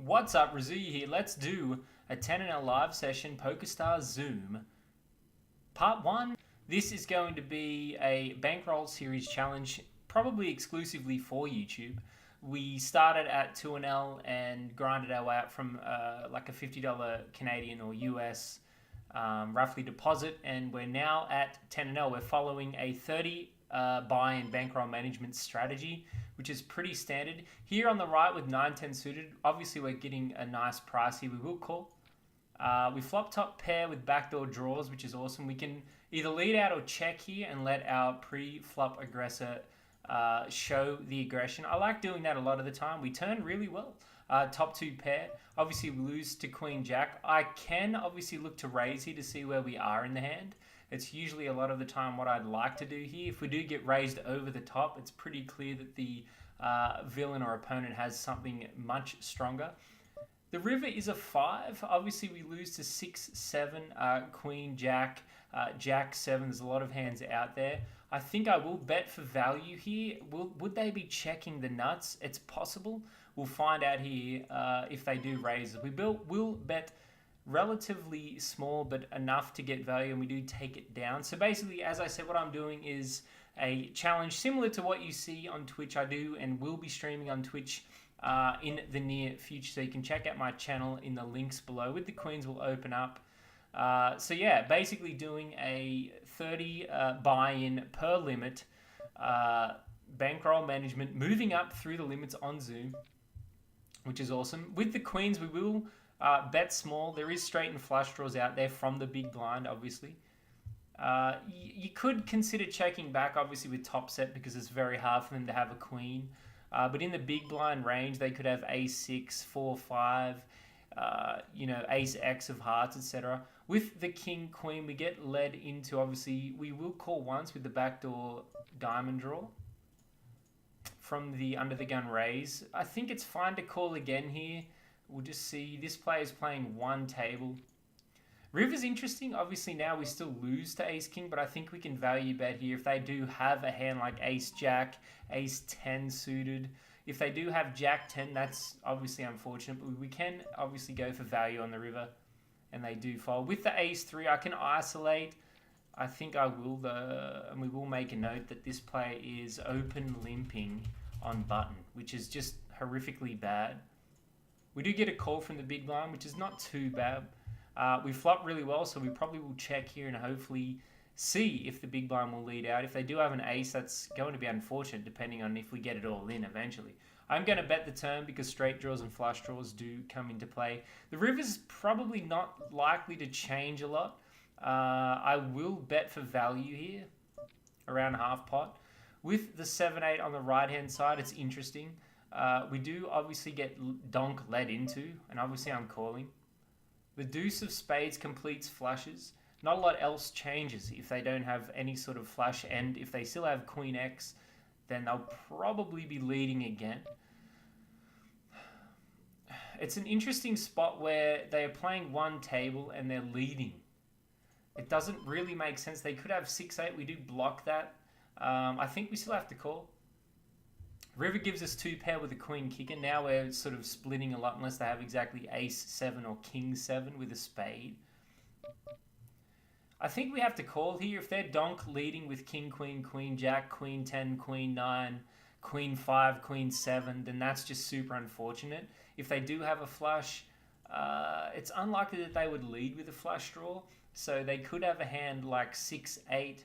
What's up, Razuya here. Let's do a 10 and a live session Pokerstars Zoom part 1. This is going to be a Bankroll series challenge, probably exclusively for YouTube. We started at 2 and and grinded our way up from like a $50 Canadian or US roughly deposit, and we're now at 10 and We're following a 30 buy-in bankroll management strategy, which is pretty standard. Here on the right with 9-10 suited, obviously we're getting a nice price here. We will call. We flop top pair with backdoor draws, which is awesome. We can either lead out or check here and let our pre-flop aggressor show the aggression. I like doing that a lot of the time. We turn really well. Top two pair. Obviously, we lose to Queen Jack. I can obviously look to raise here to see where we are in the hand. It's usually a lot of the time what I'd like to do here. If we do get raised over the top, it's pretty clear that the villain or opponent has something much stronger. The river is a 5. Obviously, we lose to 6, 7, Queen, Jack, Jack 7. There's a lot of hands out there. I think I will bet for value here. Would they be checking the nuts? It's possible. We'll find out here if they do raise. We'll bet relatively small, but enough to get value, and we do take it down. So basically, as I said, what I'm doing is a challenge similar to what you see on Twitch. I do and will be streaming on Twitch in the near future, so you can check out my channel in the links below. With the queens, will open up. So yeah, basically doing a 30 buy-in per limit bankroll management, moving up through the limits on Zoom, which is awesome. With the queens, we will bet small. There is straight and flush draws out there from the big blind, obviously. You could consider checking back, obviously, with top set, because it's very hard for them to have a queen. But in the big blind range, they could have ace-6, 4-5, ace-x of hearts, etc. With the king-queen, we get led into, obviously, we will call once with the backdoor diamond draw from the under-the-gun raise. I think it's fine to call again here. We'll just see. This player is playing one table. River's interesting. Obviously, now we still lose to ace-king, but I think we can value bet here if they do have a hand like ace-jack, ace-10 suited. If they do have jack-10, that's obviously unfortunate, but we can obviously go for value on the river, and they do fold. With the ace-3, I can isolate. I think I will, and we will make a note that this player is open limping on button, which is just horrifically bad. We do get a call from the big blind, which is not too bad. We flop really well, so we probably will check here and hopefully see if the big blind will lead out. If they do have an ace, that's going to be unfortunate, depending on if we get it all in eventually. I'm going to bet the turn because straight draws and flush draws do come into play. The river's probably not likely to change a lot. I will bet for value here, around half pot. With the 7-8 on the right-hand side, it's interesting. We do obviously get donk led into, and obviously I'm calling. The deuce of spades completes flushes. Not a lot else changes if they don't have any sort of flush, and if they still have queen X, then they'll probably be leading again. It's an interesting spot where they are playing one table and they're leading. It doesn't really make sense. They could have 6-8. We do block that. I think we still have to call. River gives us 2 pair with a queen kicker. Now we're sort of splitting a lot unless they have exactly ace-7 or king-7 with a spade. I think we have to call here. If they're donk leading with king-queen, queen-jack, queen-10, queen-9, queen-5, queen-7, then that's just super unfortunate. If they do have a flush, it's unlikely that they would lead with a flush draw. So they could have a hand like 6-8,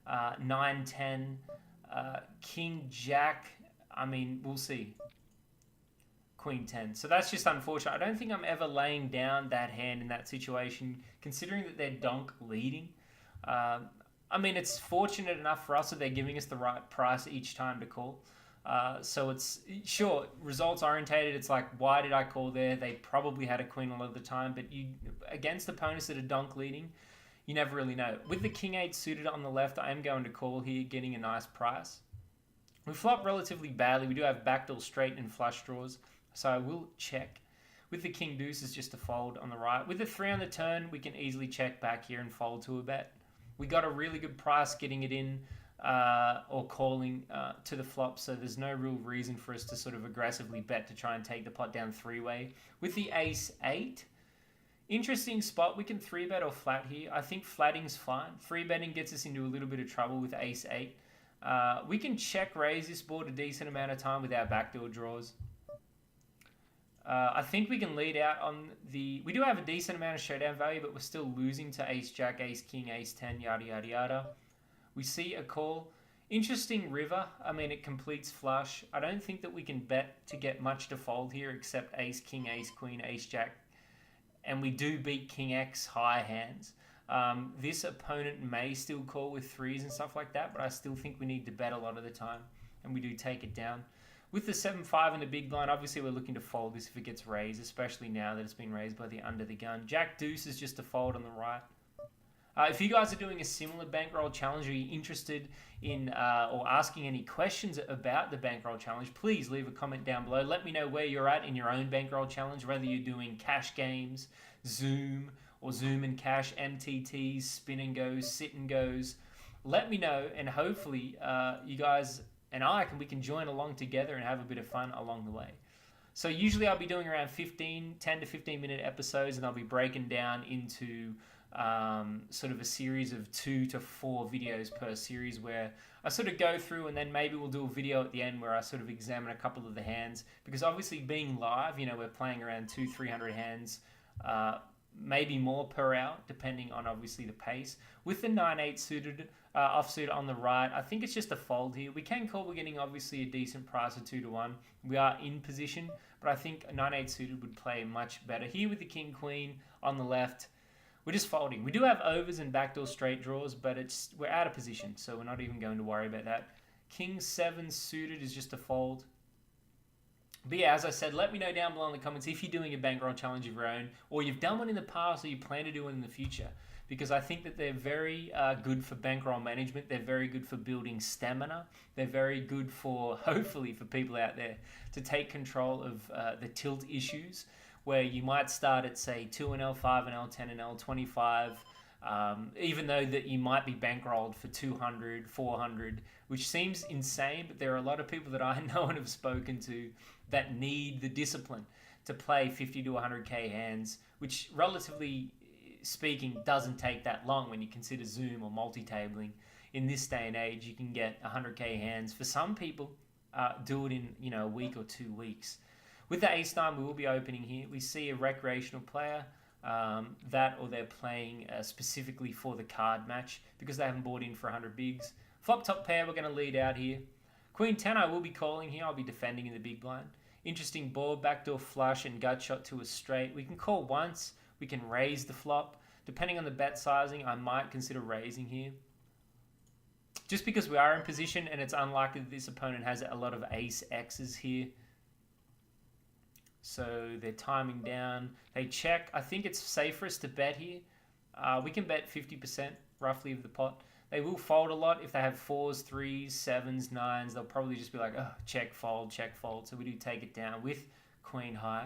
9-10, king-jack. I mean, we'll see. Queen 10. So that's just unfortunate. I don't think I'm ever laying down that hand in that situation, considering that they're donk leading. I mean, it's fortunate enough for us that they're giving us the right price each time to call. So it's, sure, results orientated. It's like, why did I call there? They probably had a queen a lot of the time, but against opponents that are donk leading, you never really know. With the king 8 suited on the left, I am going to call here, getting a nice price. We flop relatively badly. We do have backdoor straight and flush draws, so I will check. With the king deuce is just a fold on the right. With the 3 on the turn, we can easily check back here and fold to a bet. We got a really good price getting it in or calling to the flop, so there's no real reason for us to sort of aggressively bet to try and take the pot down three-way. With the ace-8, interesting spot. We can 3-bet or flat here. I think flatting's fine. 3-betting gets us into a little bit of trouble with ace-8. We can check raise this board a decent amount of time with our backdoor draws. I think we can lead out on the... We do have a decent amount of showdown value, but we're still losing to ace-jack, ace-king, ace-10, yada, yada, yada. We see a call. Interesting river. I mean, it completes flush. I don't think that we can bet to get much to fold here except ace-king, ace-queen, ace-jack. And we do beat king-x high hands. This opponent may still call with threes and stuff like that, but I still think we need to bet a lot of the time. And we do take it down. With the 7-5 in the big blind, obviously we're looking to fold this if it gets raised, especially now that it's been raised by the under the gun. Jack-deuce is just a fold on the right. If you guys are doing a similar bankroll challenge, or you're interested in or asking any questions about the bankroll challenge, please leave a comment down below. Let me know where you're at in your own bankroll challenge, whether you're doing cash games, Zoom, or Zoom and cash, MTTs, spin and goes, sit and goes. Let me know, and hopefully you guys and we can join along together and have a bit of fun along the way. So usually I'll be doing around 10 to 15 minute episodes, and I'll be breaking down into sort of a series of 2 to 4 videos per series, where I sort of go through, and then maybe we'll do a video at the end where I sort of examine a couple of the hands, because obviously being live, we're playing around 200-300 hands, maybe more per hour, depending on obviously the pace. With the 9-8 suited offsuit on the right, I think it's just a fold here. We can call. We're getting obviously a decent price of 2-1. We are in position, but I think a 9-8 suited would play much better here with the king-queen on the left. We're just folding. We do have overs and backdoor straight draws, but we're out of position, so we're not even going to worry about that. King-7 suited is just a fold. But yeah, as I said, let me know down below in the comments if you're doing a bankroll challenge of your own, or you've done one in the past, or you plan to do one in the future, because I think that they're very good for bankroll management. They're very good for building stamina. They're very good for, hopefully, for people out there to take control of the tilt issues, where you might start at, say, 2-L, 5-L, 10-L, 25, even though that you might be bankrolled for 200, 400, which seems insane, but there are a lot of people that I know and have spoken to that need the discipline to play 50 to 100k hands, which relatively speaking doesn't take that long when you consider Zoom or multi-tabling. In this day and age, you can get 100k hands. For some people, do it in a week or 2 weeks. With the ace-9, we will be opening here. We see a recreational player, or they're playing specifically for the card match because they haven't bought in for 100 bigs. Flop top pair, we're going to lead out here. Queen 10, I will be calling here. I'll be defending in the big blind. Interesting board, backdoor flush and gut shot to a straight. We can call once. We can raise the flop. Depending on the bet sizing, I might consider raising here. Just because we are in position, and it's unlikely that this opponent has a lot of ace-X's here. So they're timing down. They check. I think it's safe for us to bet here. We can bet 50% roughly of the pot. They will fold a lot if they have 4s, 3s, 7s, 9s. They'll probably just be like, oh, check, fold, check, fold. So we do take it down with queen high.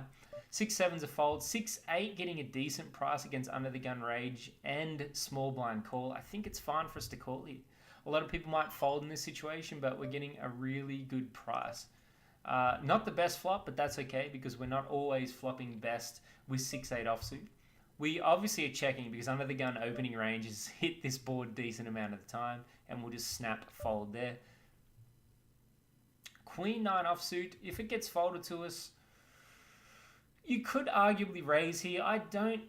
6-7's a fold. 6-8 getting a decent price against under the gun range and small blind call. I think it's fine for us to call here. A lot of people might fold in this situation, but we're getting a really good price. Not the best flop, but that's okay because we're not always flopping best with 6-8 offsuit. We obviously are checking because under the gun opening ranges hit this board decent amount of the time, and we'll just snap fold there. Queen 9 offsuit, if it gets folded to us, you could arguably raise here. I don't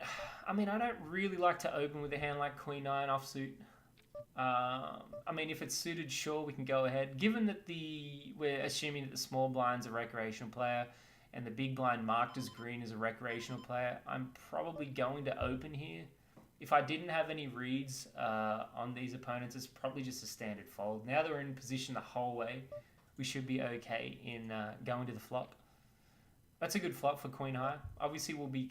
really like to open with a hand like Queen 9 offsuit. If it's suited, sure, we can go ahead. Given that we're assuming that the small blind's a recreational player and the big blind marked as green is a recreational player, I'm probably going to open here. If I didn't have any reads on these opponents, it's probably just a standard fold. Now that we're in position the whole way, we should be okay in going to the flop. That's a good flop for queen high. Obviously, we'll be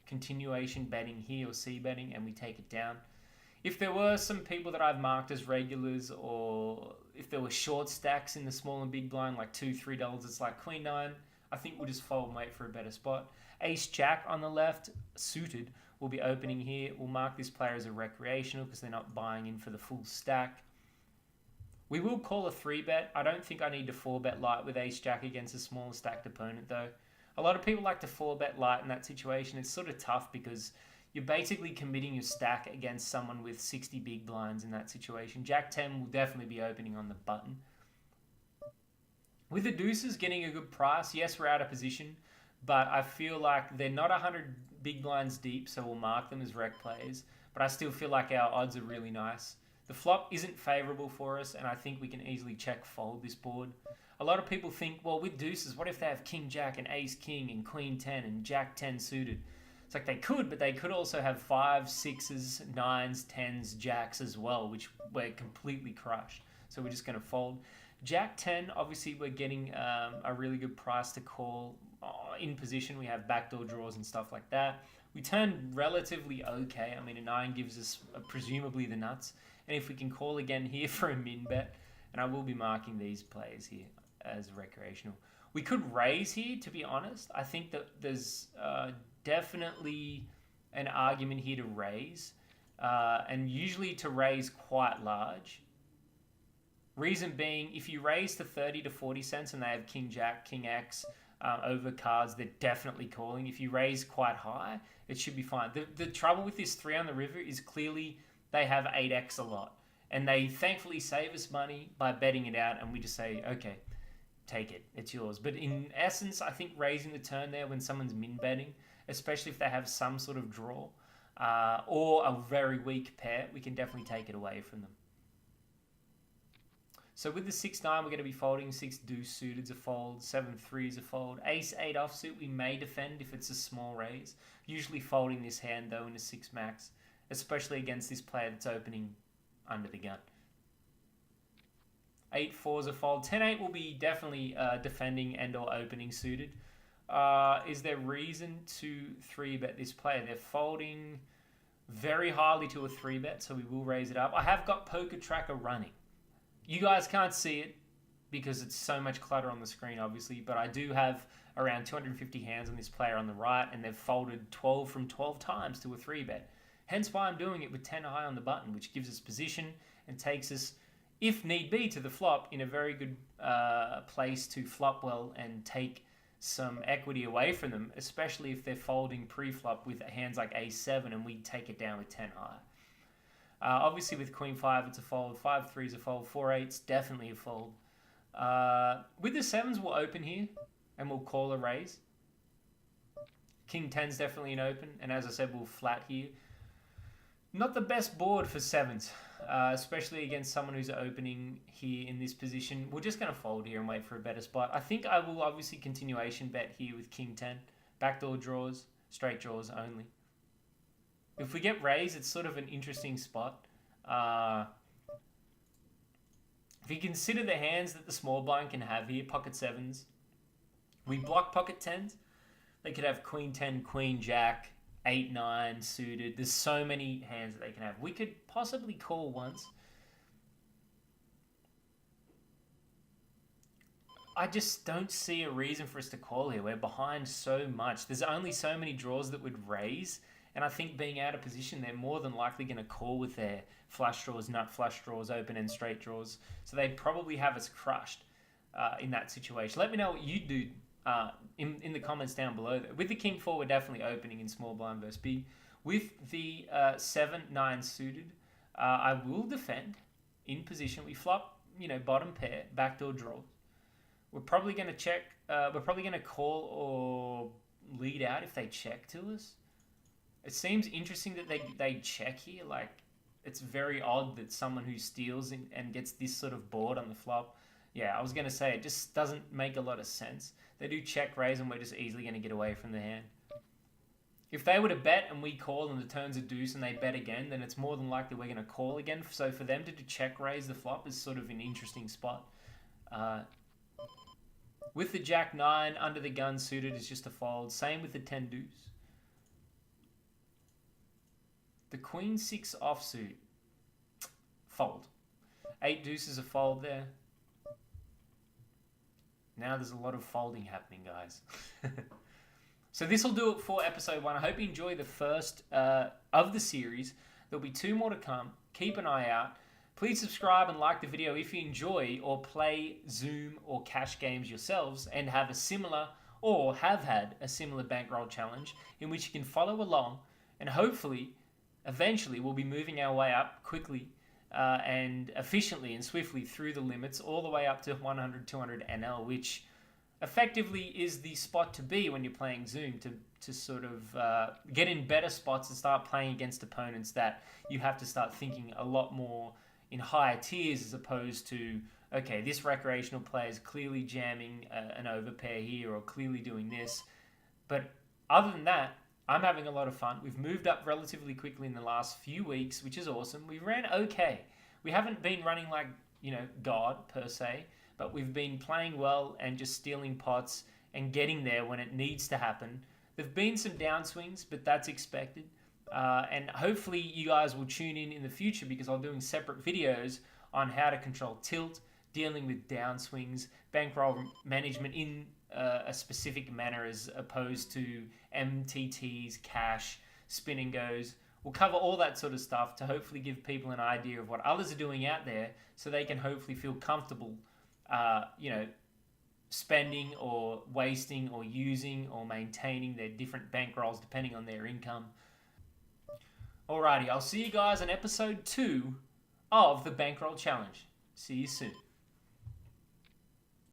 continuation betting here or C betting, and we take it down. If there were some people that I've marked as regulars, or if there were short stacks in the small and big blind, like $2-3, it's like queen 9, I think we'll just fold and wait for a better spot. Ace jack on the left, suited, will be opening here. We'll mark this player as a recreational because they're not buying in for the full stack. We will call a 3-bet. I don't think I need to 4-bet light with ace-jack against a smaller stacked opponent, though. A lot of people like to 4-bet light in that situation. It's sort of tough because you're basically committing your stack against someone with 60 big blinds in that situation. Jack 10 will definitely be opening on the button. With the deuces getting a good price, yes, we're out of position, but I feel like they're not 100 big blinds deep, so we'll mark them as rec plays, but I still feel like our odds are really nice. The flop isn't favourable for us, and I think we can easily check fold this board. A lot of people think, well, with deuces, what if they have king jack and ace king and queen 10 and jack 10 suited? It's like they could, but they could also have 5s, 6s, 9s, 10s, jacks as well, which we're completely crushed. So we're just going to fold. Jack 10, obviously we're getting a really good price to call in position. We have backdoor draws and stuff like that. We turn relatively okay. I mean, a 9 gives us presumably the nuts. And if we can call again here for a min bet, and I will be marking these plays here as recreational. We could raise here, to be honest. I think that there's definitely an argument here to raise, and usually to raise quite large. Reason being, if you raise to 30 to 40 cents and they have king jack, king x over cards, they're definitely calling. If you raise quite high, it should be fine. The trouble with this 3 on the river is clearly they have 8x a lot, and they thankfully save us money by betting it out, and we just say, okay, take it, it's yours. But in essence, I think raising the turn there when someone's min betting, especially if they have some sort of draw or a very weak pair, we can definitely take it away from them. So with the 6-9, we're going to be folding. 6 deuce suited is a fold. 7-3 is a fold. Ace-8 offsuit, we may defend if it's a small raise. Usually folding this hand, though, in a 6 max, especially against this player that's opening under the gun. 8-4 is a fold. 10-8 will be definitely defending and or opening suited. Is there reason to 3-bet this player? They're folding very highly to a 3-bet, so we will raise it up. I have got Poker Tracker running. You guys can't see it because it's so much clutter on the screen, obviously, but I do have around 250 hands on this player on the right, and they've folded 12 from 12 times to a 3-bet. Hence why I'm doing it with 10 high on the button, which gives us position and takes us, if need be, to the flop in a very good place to flop well and take some equity away from them, especially if they're folding pre-flop with hands like ace-7 and we take it down with 10 high. Obviously with queen 5 it's a fold, 5-3 is a fold, 4-8's definitely a fold. With the 7s we'll open here and we'll call a raise. King 10's definitely an open, and as I said, we'll flat here. Not the best board for 7s, especially against someone who's opening here in this position. We're just going to fold here and wait for a better spot. I think I will obviously continuation bet here with king 10. Backdoor draws, straight draws only. If we get raised, it's sort of an interesting spot. If you consider the hands that the small blind can have here, pocket 7s, we block pocket 10s. They could have queen 10, queen jack, 8-9 suited. There's so many hands that they can have. We could possibly call once. I just don't see a reason for us to call here. We're behind so much. There's only so many draws that would raise, and I think being out of position, they're more than likely going to call with their flush draws, nut flush draws, open and straight draws. So they'd probably have us crushed in that situation. Let me know what you do in the comments down below. With the king 4, we're definitely opening in small blind versus big. With the 7-9 suited, I will defend in position. We flop, bottom pair, backdoor draw. We're probably going to check. We're probably going to call or lead out if they check to us. It seems interesting that they check here. Like, it's very odd that someone who steals and gets this sort of board on the flop. Yeah, I was going to say, it just doesn't make a lot of sense. They do check raise and we're just easily going to get away from the hand. If they were to bet and we call and the turn's a deuce and they bet again, then it's more than likely we're going to call again. So for them to check raise the flop is sort of an interesting spot. With the jack 9 under the gun suited is just a fold. Same with the 10 deuce. The queen 6 offsuit, fold. 8 deuce is a fold there. Now there's a lot of folding happening, guys. So this will do it for episode 1. I hope you enjoy the first of the series. There'll be 2 more to come. Keep an eye out. Please subscribe and like the video if you enjoy or play Zoom or cash games yourselves and have a similar or have had a similar bankroll challenge in which you can follow along, and hopefully eventually we'll be moving our way up quickly and efficiently and swiftly through the limits all the way up to 100, 200 NL, which effectively is the spot to be when you're playing Zoom, to sort of get in better spots and start playing against opponents that you have to start thinking a lot more in higher tiers, as opposed to, okay, this recreational player is clearly jamming an overpair here or clearly doing this. But other than that, I'm having a lot of fun. We've moved up relatively quickly in the last few weeks, which is awesome. We ran okay. We haven't been running like, God per se, but we've been playing well and just stealing pots and getting there when it needs to happen. There've been some downswings, but that's expected. And hopefully you guys will tune in the future, because I'm doing separate videos on how to control tilt, dealing with downswings, bankroll management in a specific manner as opposed to MTTs, cash, spin and goes. We'll cover all that sort of stuff to hopefully give people an idea of what others are doing out there, so they can hopefully feel comfortable, spending or wasting or using or maintaining their different bankrolls depending on their income. Alrighty, I'll see you guys in episode 2 of the Bankroll Challenge. See you soon.